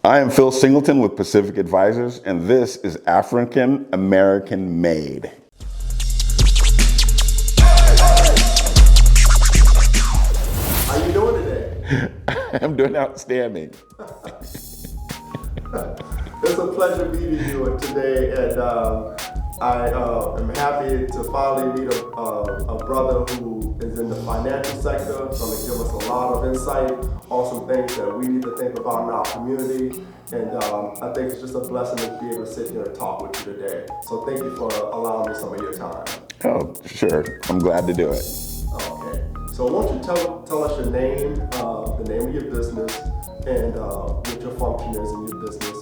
I am Phil Singleton with Pacific Advisors, and this is African-American-Made. How you doing today? I'm doing outstanding. It's a pleasure meeting you today, and I am happy to finally meet a brother who is in the financial sector, going to give us a lot of insight on some things that we need to think about in our community. And I think it's just a blessing to be able to sit here and talk with you today. So thank you for allowing me some of your time. Oh, sure. I'm glad to do it. Okay. So won't you tell us your name, the name of your business, and what your function is in your business.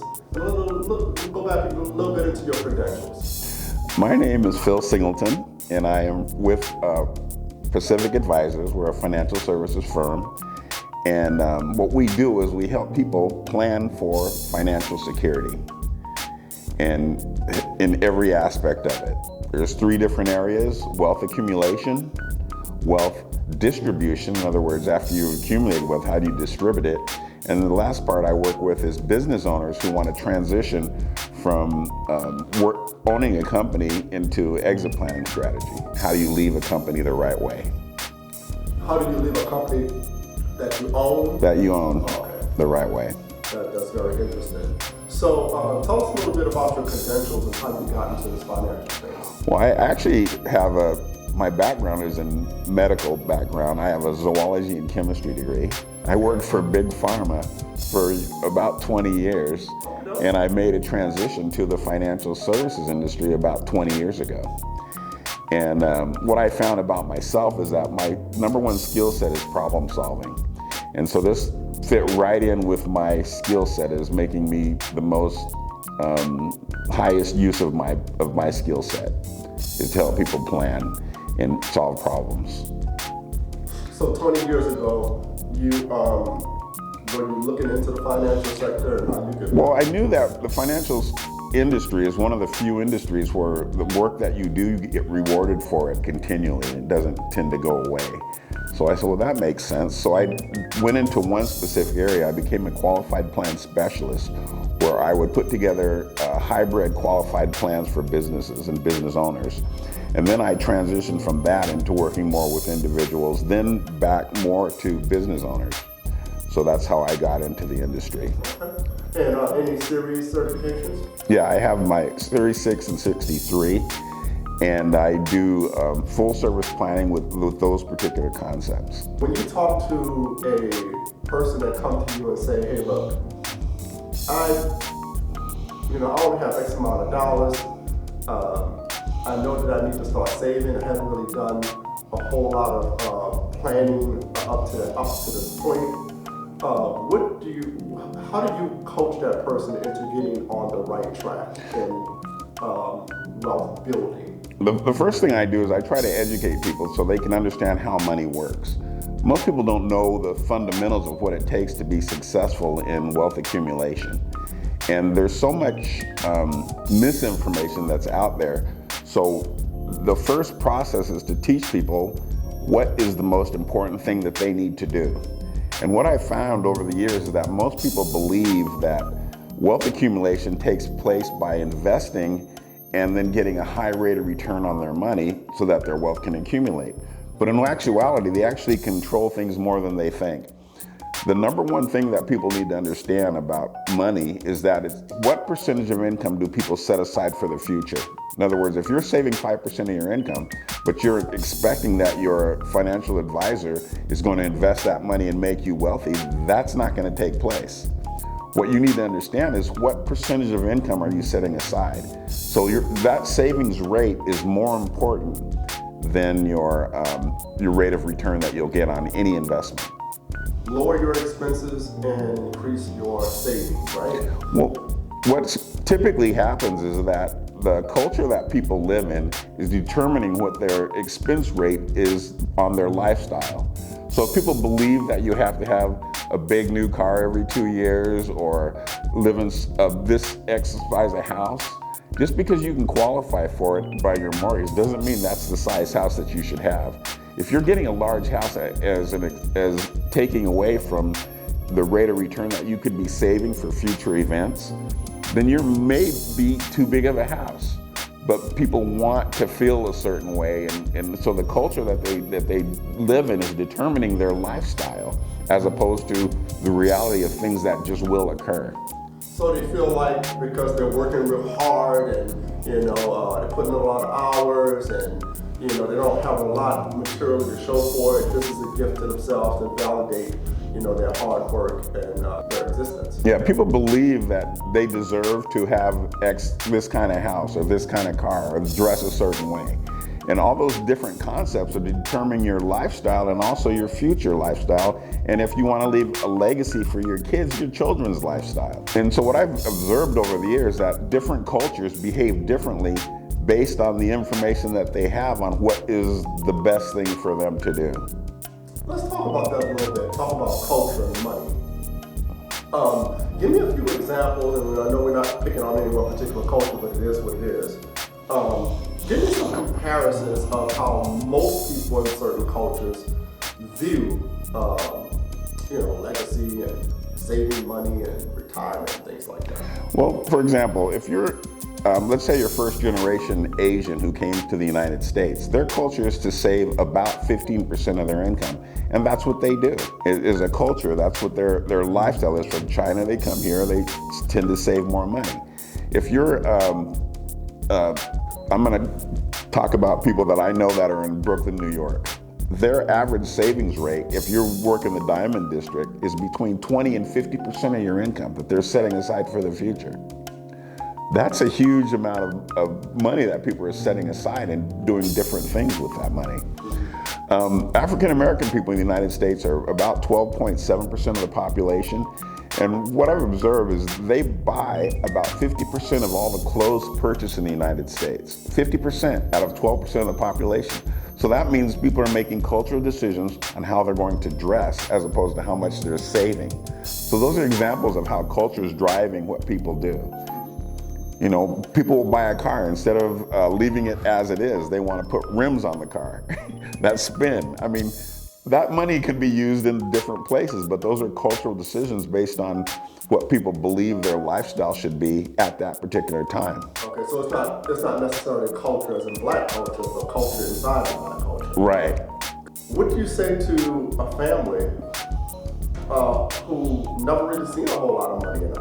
Go back a little bit into your credentials. My name is Phil Singleton, and I am with Pacific Advisors. We're a financial services firm. And what we do is we help people plan for financial security, and in every aspect of it. There's three different areas: wealth accumulation, wealth distribution, in other words, after you've accumulated wealth, how do you distribute it? And the last part I work with is business owners who want to transition from owning a company into exit planning strategy. How do you leave a company the right way? How do you leave a company that you own? That you own the right way. That's very interesting. So tell us a little bit about your credentials and how you got into this financial space. Well, I actually have my background is in medical background. I have a zoology and chemistry degree. I worked for Big Pharma for about 20 years, and I made a transition to the financial services industry about 20 years ago. And what I found about myself is that my number one skill set is problem solving. And so this fit right in with my skill set, is making me the most highest use of my skill set, is to help people plan and solve problems. So 20 years ago, were you looking into the financial sector and how you could? Well, I knew that the financial industry is one of the few industries where the work that you do, you get rewarded for it continually, and it doesn't tend to go away. So I said, well, that makes sense. So I went into one specific area. I became a qualified plan specialist, where I would put together hybrid qualified plans for businesses and business owners. And then I transitioned from that into working more with individuals, then back more to business owners. So that's how I got into the industry. And any series certifications? Yeah, I have my Series 6 and 63, and I do full service planning with those particular concepts. When you talk to a person that comes to you and say, hey, look, I only have X amount of dollars. I know that I need to start saving. I haven't really done a whole lot of planning up to this point. How do you coach that person into getting on the right track in wealth building? The first thing I do is I try to educate people so they can understand how money works. Most people don't know the fundamentals of what it takes to be successful in wealth accumulation. And there's so much misinformation that's out there. So the first process is to teach people what is the most important thing that they need to do. And what I found over the years is that most people believe that wealth accumulation takes place by investing and then getting a high rate of return on their money so that their wealth can accumulate. But in actuality, they actually control things more than they think. The number one thing that people need to understand about money is that it's what percentage of income do people set aside for the future? In other words, if you're saving 5% of your income, but you're expecting that your financial advisor is going to invest that money and make you wealthy, that's not going to take place. What you need to understand is what percentage of income are you setting aside? So that savings rate is more important than your rate of return that you'll get on any investment. Lower your expenses and increase your savings, right? Well, what typically happens is that the culture that people live in is determining what their expense rate is on their lifestyle. So if people believe that you have to have a big new car every 2 years or live in this X size of house, just because you can qualify for it by your mortgage doesn't mean that's the size house that you should have. If you're getting a large house as taking away from the rate of return that you could be saving for future events, then you may be too big of a house. But people want to feel a certain way, and so the culture that they live in is determining their lifestyle, as opposed to the reality of things that just will occur. So they feel like because they're working real hard and they're putting in a lot of hours and they don't have a lot of material to show for it. This is a gift to themselves to validate their hard work and their existence. Yeah, people believe that they deserve to have this kind of house or this kind of car or dress a certain way. And all those different concepts are determining your lifestyle and also your future lifestyle. And if you want to leave a legacy for your kids, your children's lifestyle. And so what I've observed over the years is that different cultures behave differently based on the information that they have on what is the best thing for them to do. Let's talk about that a little bit. Talk about culture and money. Give me a few examples, and I know we're not picking on any one particular culture, but it is what it is. Give me some comparisons of how most people in certain cultures view, legacy and saving money and retirement and things like that. Well, for example, if you're let's say you're first generation Asian who came to the United States, their culture is to save about 15% of their income. And that's what they do. It is a culture, that's what their lifestyle is. From China, they come here, they tend to save more money. If you're, I'm gonna talk about people that I know that are in Brooklyn, New York. Their average savings rate, if you're working the Diamond District, is between 20 and 50% of your income that they're setting aside for the future. That's a huge amount of money that people are setting aside and doing different things with that money. African-American people in the United States are about 12.7% of the population. And what I've observed is they buy about 50% of all the clothes purchased in the United States. 50% out of 12% of the population. So that means people are making cultural decisions on how they're going to dress as opposed to how much they're saving. So those are examples of how culture is driving what people do. People will buy a car instead of leaving it as it is. They want to put rims on the car that spin. I mean, that money could be used in different places, but those are cultural decisions based on what people believe their lifestyle should be at that particular time. Okay, so it's not necessarily culture as in black culture, but culture inside of black culture. Right. What do you say to a family who never really seen a whole lot of money in a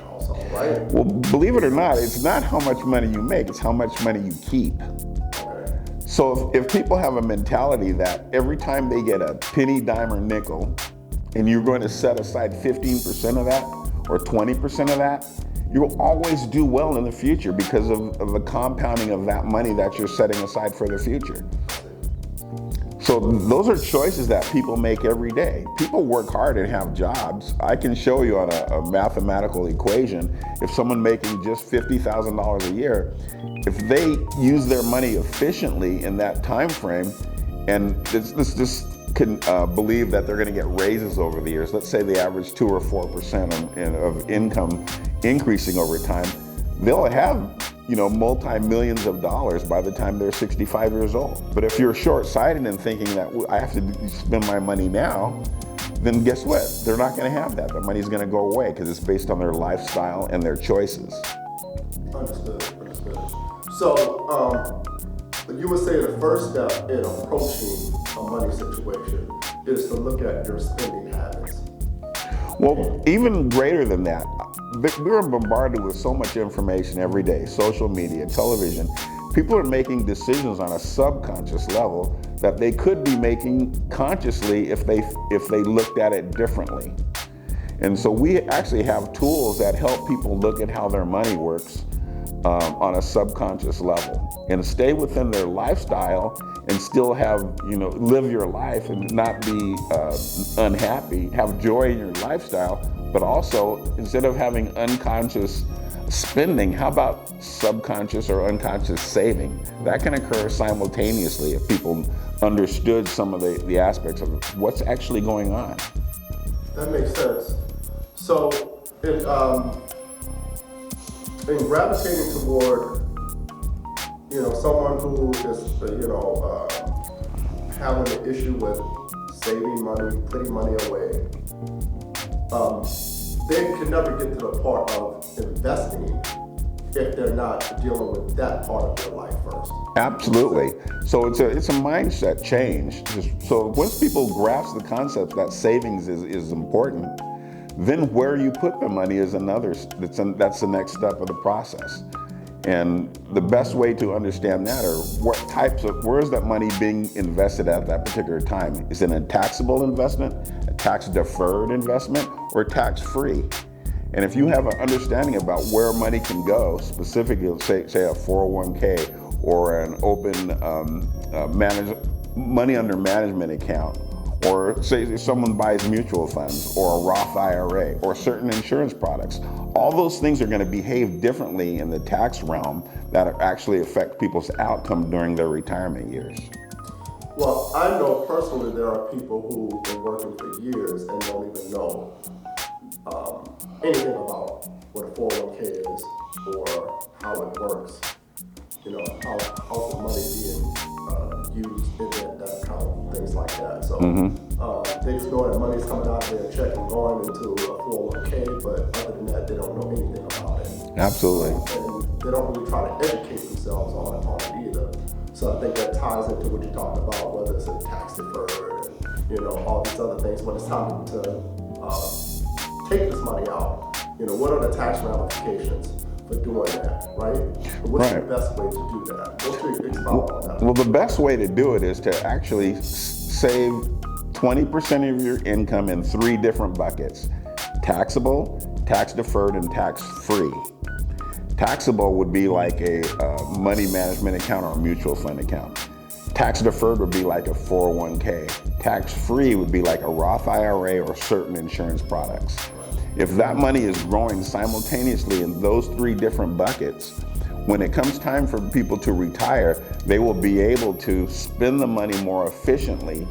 household, right? Well, believe it or not, it's not how much money you make, it's how much money you keep. Okay. So if people have a mentality that every time they get a penny, dime, or nickel, and you're going to set aside 15% of that or 20% of that, you'll always do well in the future because of the compounding of that money that you're setting aside for the future. So those are choices that people make every day. People work hard and have jobs. I can show you on a mathematical equation, if someone making just $50,000 a year, if they use their money efficiently in that time frame, and let's just believe that they're going to get raises over the years. Let's say they average 2 or 4% of income increasing over time. They'll have multi-millions of dollars by the time they're 65 years old. But if you're short-sighted and thinking that I have to spend my money now, then guess what? They're not going to have that. The money's going to go away because it's based on their lifestyle and their choices. Understood. So, you would say the first step in approaching a money situation is to look at your spending habits. Well, even greater than that, we're bombarded with so much information every day, social media, television. People are making decisions on a subconscious level that they could be making consciously if they looked at it differently. And so we actually have tools that help people look at how their money works on a subconscious level and stay within their lifestyle and still have, live your life and not be unhappy, have joy in your lifestyle, but also instead of having unconscious spending, how about subconscious or unconscious saving? That can occur simultaneously if people understood some of the aspects of what's actually going on. That makes sense. So, in gravitating toward, someone who is, having an issue with saving money, putting money away, they can never get to the part of investing if they're not dealing with that part of their life first. Absolutely. So it's a mindset change. So once people grasp the concept that savings is important, then where you put the money is that's the next step of the process. And the best way to understand that are where is that money being invested at that particular time? Is it a taxable investment, a tax deferred investment, or tax free? And if you have an understanding about where money can go, specifically, say a 401k or an open money under management account, or say someone buys mutual funds or a Roth IRA or certain insurance products, all those things are going to behave differently in the tax realm that actually affect people's outcome during their retirement years. Well, I know personally there are people who've been working for years and don't even know anything about what a 401k is or how it works. You know, how's the money being used in that account, things like that. So they just know that money's coming out of their check and going into a 401k, but other than that, they don't know anything about it. Absolutely. And they don't really try to educate themselves on it either. So I think that ties into what you talked about, whether it's a tax deferred and, you know, all these other things. When it's time to take this money out, you know, what are the tax ramifications for doing that, right? And what's the best way to do that? What's your expound on that? Well, the best way to do it is to actually save 20% of your income in 3 different buckets: taxable, tax deferred, and tax free. Taxable would be like a money management account or a mutual fund account. Tax deferred would be like a 401k. Tax free would be like a Roth IRA or certain insurance products. If that money is growing simultaneously in those 3 different buckets, when it comes time for people to retire, they will be able to spend the money more efficiently.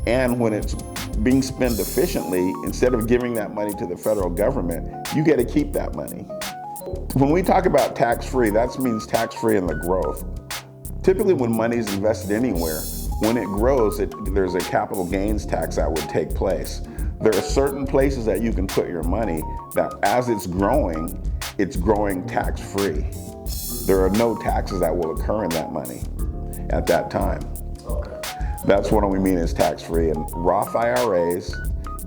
And when it's being spent efficiently, instead of giving that money to the federal government, you get to keep that money. When we talk about tax-free, that means tax-free in the growth. Typically when money is invested anywhere, when it grows, there's a capital gains tax that would take place. There are certain places that you can put your money that as it's growing tax-free. There are no taxes that will occur in that money at that time. Okay. That's what we mean as tax-free. And Roth IRAs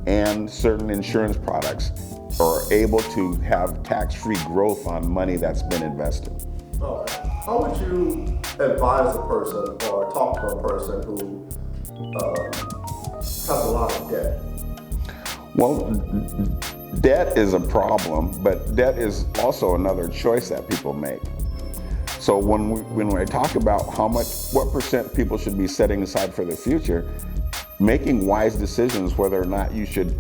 and certain insurance products are able to have tax-free growth on money that's been invested. Okay. How would you advise a person or talk to a person who has a lot of debt? Well, debt is a problem, but debt is also another choice that people make. So when I talk about what percent people should be setting aside for the future, making wise decisions whether or not you should,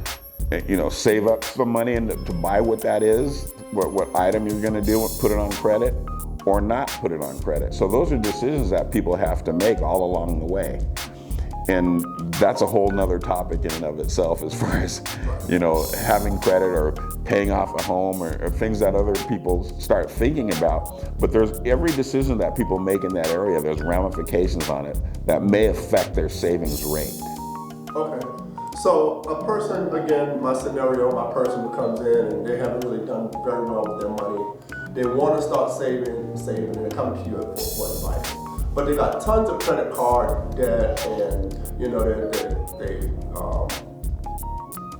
save up some money and to buy what that is, what item you're going to do, put it on credit, or not put it on credit. So those are decisions that people have to make all along the way. And that's a whole nother topic in and of itself as far as, having credit or paying off a home or things that other people start thinking about. But there's every decision that people make in that area, there's ramifications on it that may affect their savings rate. Okay. So a person, again, my person who comes in and they haven't really done very well with their money, they want to start saving, and they come to you for advice. But they got tons of credit card debt, and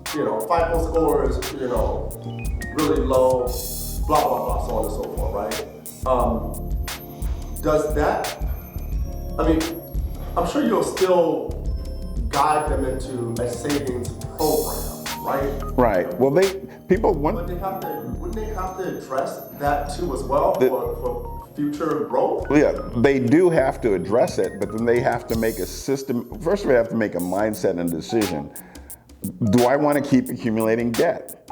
FICO scores, really low, blah blah blah, so on and so forth, right? Does that? I mean, I'm sure you'll still guide them into a savings program, right? Right. Well, wouldn't they have to address that too as well for future growth? Yeah, they do have to address it, but then they have to make a system. First of all, they have to make a mindset and decision. Do I want to keep accumulating debt?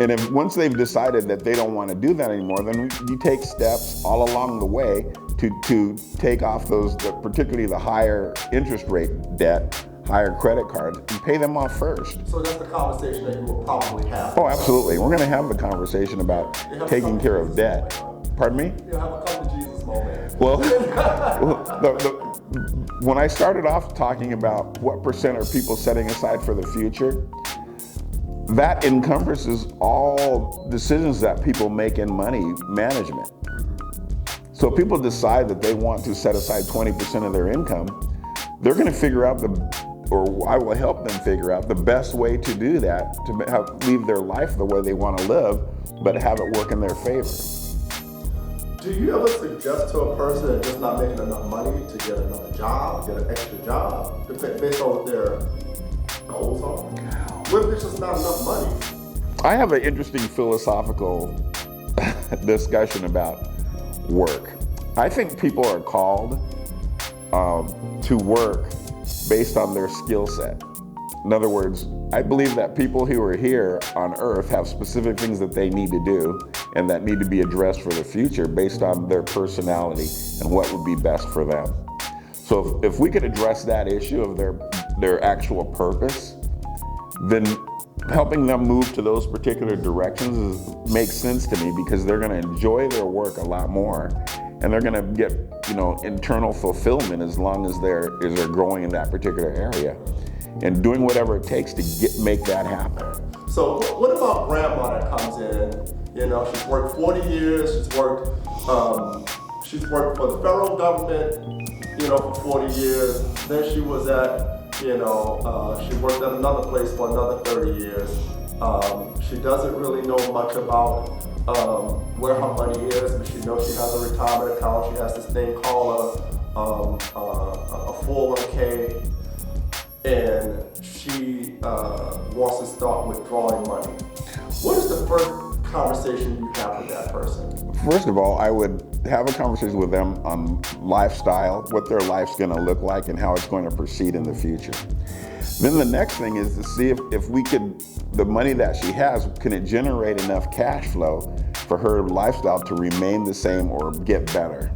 And if once they've decided that they don't want to do that anymore, then you take steps all along the way to take off those, particularly the higher interest rate debt, higher credit cards, and pay them off first. So that's the conversation that you will probably have. Oh, absolutely. We're going to have the conversation about taking care of debt. Pardon me? You'll have a come to Jesus moment. Well, when I started off talking about what percent are people setting aside for the future, that encompasses all decisions that people make in money management. So if people decide that they want to set aside 20% of their income, they're going to figure out or I will help them figure out the best way to do that, to leave their life the way they want to live, but have it work in their favor. Do you ever suggest to a person that's just not making enough money to get another job, get an extra job, based on what their goals are? What if it's just not enough money? I have an interesting philosophical discussion about work. I think people are called to work based on their skill set. In other words, I believe that people who are here on earth have specific things that they need to do and that need to be addressed for the future based on their personality and what would be best for them. So if we could address that issue of their actual purpose, then helping them move to those particular directions makes sense to me, because they're going to enjoy their work a lot more, and they're going to get, internal fulfillment as long as they're growing in that particular area and doing whatever it takes to make that happen. So what about grandma that comes in? She's worked 40 years. She's worked for the federal government, for 40 years. Then she was at, she worked at another place for another 30 years. She doesn't really know much about where her money is, but she knows she has a retirement account. She has this thing called a 401k, and she wants to start withdrawing money. What is the first conversation you have with that person? First of all, I would have a conversation with them on lifestyle, what their life's going to look like and how it's going to proceed in the future. Then the next thing is to see if we could, the money that she has, can it generate enough cash flow for her lifestyle to remain the same or get better?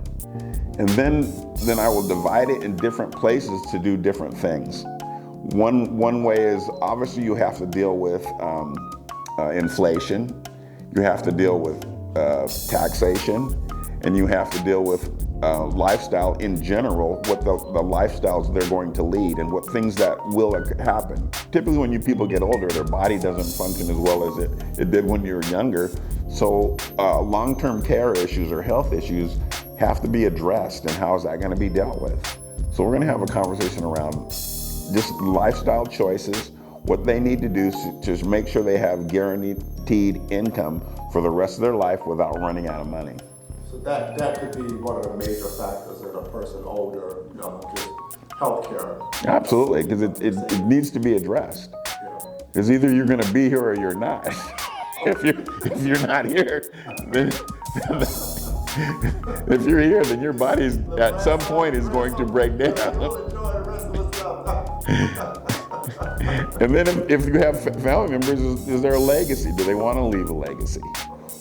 And then I will divide it in different places to do different things. One way is, obviously you have to deal with inflation, you have to deal with taxation, and you have to deal with lifestyle in general, what the lifestyles they're going to lead and what things that will happen. Typically when people get older, their body doesn't function as well as it did when you were younger. So long-term care issues or health issues have to be addressed, and how is that going to be dealt with? So we're going to have a conversation around just lifestyle choices, what they need to do to make sure they have guaranteed income for the rest of their life without running out of money. So that could be one of the major factors in a person older, just healthcare. Absolutely, because it needs to be addressed. Because either you're going to be here or you're not. If you're not here, then if you're here, then your body at some point is going to break down. And then if you have family members, is there a legacy? Do they want to leave a legacy?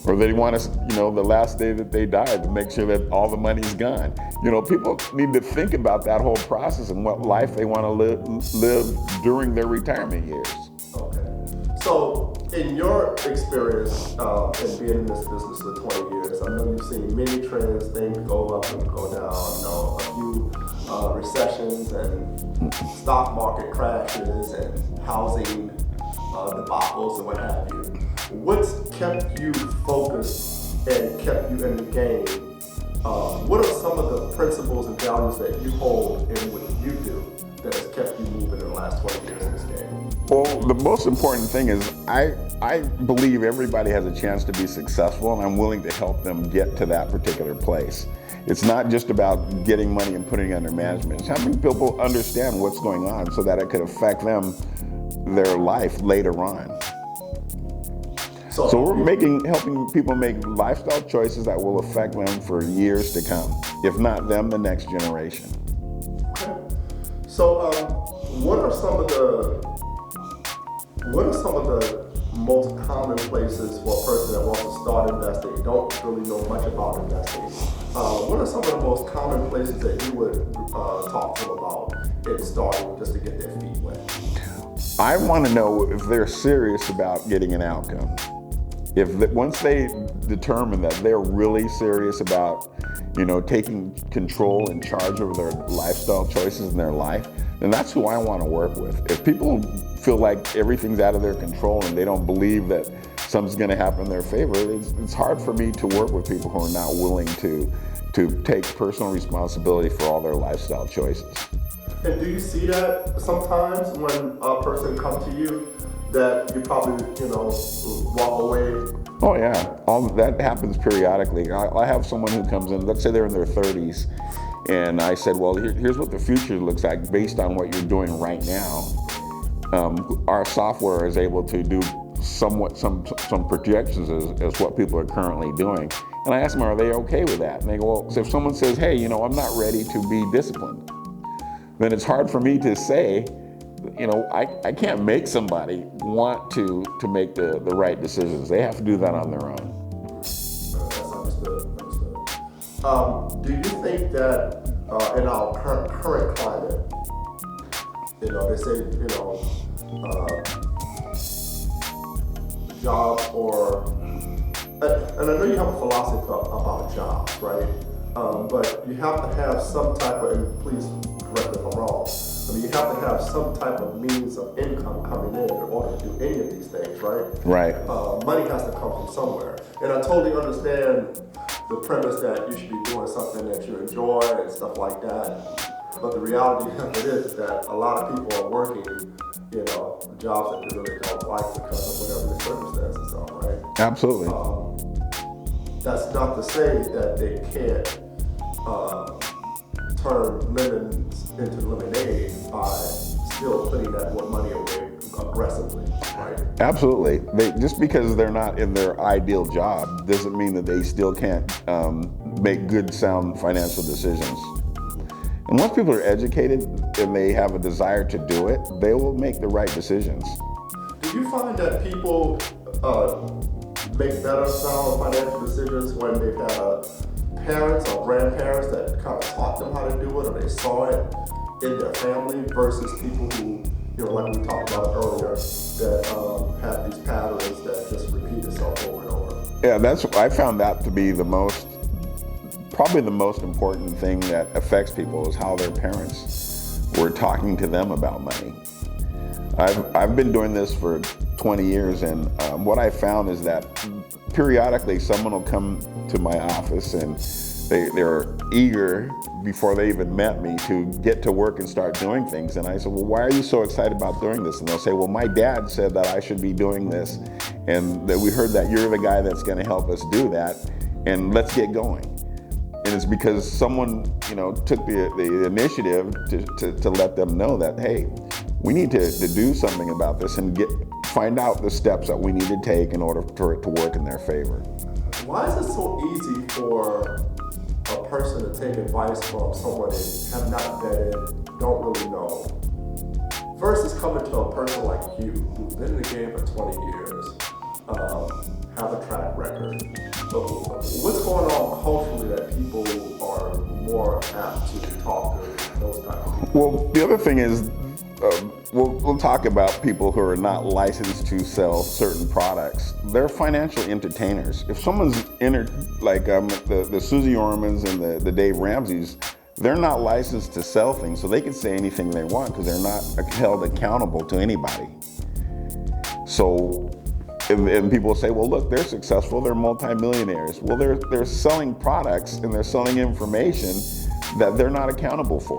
Or they want to, the last day that they died, to make sure that all the money's gone. People need to think about that whole process and what life they want to live during their retirement years. Okay. So in your experience in being in this business for 20 years, I know you've seen many trends, things go up and go down, a few recessions and stock market crashes and housing debacles and what have you. What's kept you focused and kept you in the game? What are some of the principles and values that you hold in what you do that has kept you moving in the last 20 years in this game? Well, the most important thing is I believe everybody has a chance to be successful, and I'm willing to help them get to that particular place. It's not just about getting money and putting it under management. It's helping people understand what's going on so that it could affect them, their life later on. So we're helping people make lifestyle choices that will affect them for years to come. If not them, the next generation. Okay. So what are some of the most common places for a person that wants to start investing, don't really know much about investing? What are some of the most common places that you would talk to them about in starting, just to get their feet wet? I want to know if they're serious about getting an outcome. Once they determine that they're really serious about, taking control and charge of their lifestyle choices in their life, then that's who I want to work with. If people feel like everything's out of their control and they don't believe that something's going to happen in their favor, it's hard for me to work with people who are not willing to take personal responsibility for all their lifestyle choices. And do you see that sometimes when a person comes to you that you probably, walk away? Oh yeah, all that happens periodically. I have someone who comes in, let's say they're in their 30s, and I said, well, here's what the future looks like based on what you're doing right now. Our software is able to do somewhat some projections as what people are currently doing. And I ask them, are they okay with that? And they go, well, so if someone says, hey, I'm not ready to be disciplined, then it's hard for me to say, I can't make somebody want to make the right decisions. They have to do that on their own. That's understood. Do you think that in our current climate, they say, jobs and I know you have a philosophy about jobs, right? But you have to have some type of, and please correct me if I'm wrong, you have to have some type of means of income coming in order to do any of these things, right? Right. Money has to come from somewhere. And I totally understand the premise that you should be doing something that you enjoy and stuff like that. But the reality of it is that a lot of people are working, jobs that they really don't like because of whatever the circumstances are, right? Absolutely. That's not to say that they can't turn lemons into lemonade by still putting that money away aggressively, right? Absolutely. Just because they're not in their ideal job doesn't mean that they still can't make good, sound financial decisions. And once people are educated and they have a desire to do it, they will make the right decisions. Do you find that people make better, sound financial decisions when they've had parents or grandparents that kind of taught them how to do it, or they saw it in their family, versus people who, like we talked about earlier, that have these patterns that just repeat itself over and over? Yeah, I found that to be probably the most important thing that affects people is how their parents were talking to them about money. I've been doing this for 20 years, and what I found is that periodically someone will come to my office and they're eager before they even met me to get to work and start doing things. And I said, well, why are you so excited about doing this? And they'll say, well, my dad said that I should be doing this, and that we heard that you're the guy that's going to help us do that, and let's get going. And it's because someone, took the initiative to let them know that, hey, we need to do something about this and find out the steps that we need to take in order for it to work in their favor. Why is it so easy for a person to take advice from someone they have not vetted, don't really know, versus coming to a person like you, who's been in the game for 20 years, have a track record? So what's going on culturally that people are more apt to talk to those type of people? Well, the other thing is, we'll talk about people who are not licensed to sell certain products. They're financial entertainers. If someone's like the Susie Ormans and the Dave Ramseys, they're not licensed to sell things, so they can say anything they want because they're not held accountable to anybody. So, and people say, well, look, they're successful, they're multimillionaires. Well, they're selling products and they're selling information that they're not accountable for.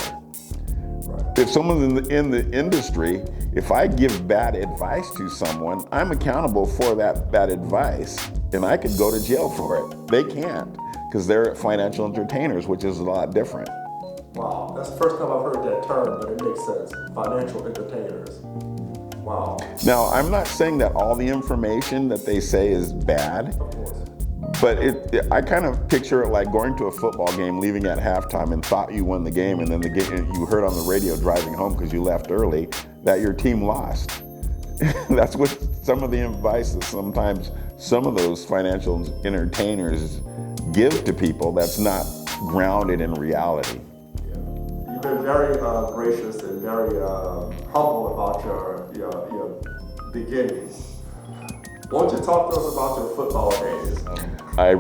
If someone's in the industry, if I give bad advice to someone, I'm accountable for that advice, and I could go to jail for it. They can't, because they're financial entertainers, which is a lot different. Wow, that's the first time I've heard that term, but it makes sense. Financial entertainers. Wow. Now, I'm not saying that all the information that they say is bad. Of course. But I kind of picture it like going to a football game, leaving at halftime, and thought you won the game, and then the game you heard on the radio driving home because you left early that your team lost. That's what some of the advice that sometimes some of those financial entertainers give to people that's not grounded in reality. Yeah. You've been very gracious and very humble about your beginnings. Why don't you talk to us about your football days? I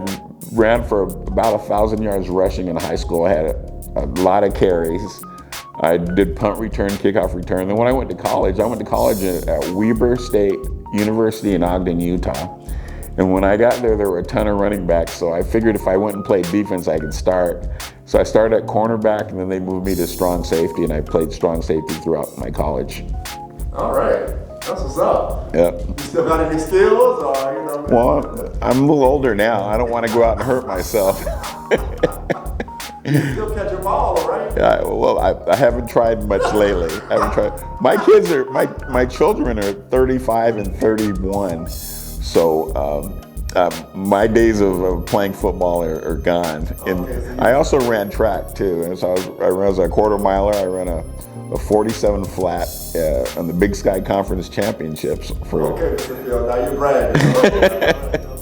ran for about 1,000 yards rushing in high school. I had a lot of carries. I did punt return, kickoff return. Then when I went to college at Weber State University in Ogden, Utah. And when I got there, there were a ton of running backs, so I figured if I went and played defense, I could start. So I started at cornerback, and then they moved me to strong safety, and I played strong safety throughout my college. All right, that's what's up. Yep. You still got any skills, or you know? Well, I'm a little older now. I don't want to go out and hurt myself. You still catch a ball, right? Yeah, well, I haven't tried much lately. I haven't tried. My children are 35 and 31. So my days of playing football are gone. And Okay, so I also ran track too. And so I was a quarter miler. I ran a 47 flat on the Big Sky Conference Championships. Okay, Mr. Field, now you're bragging.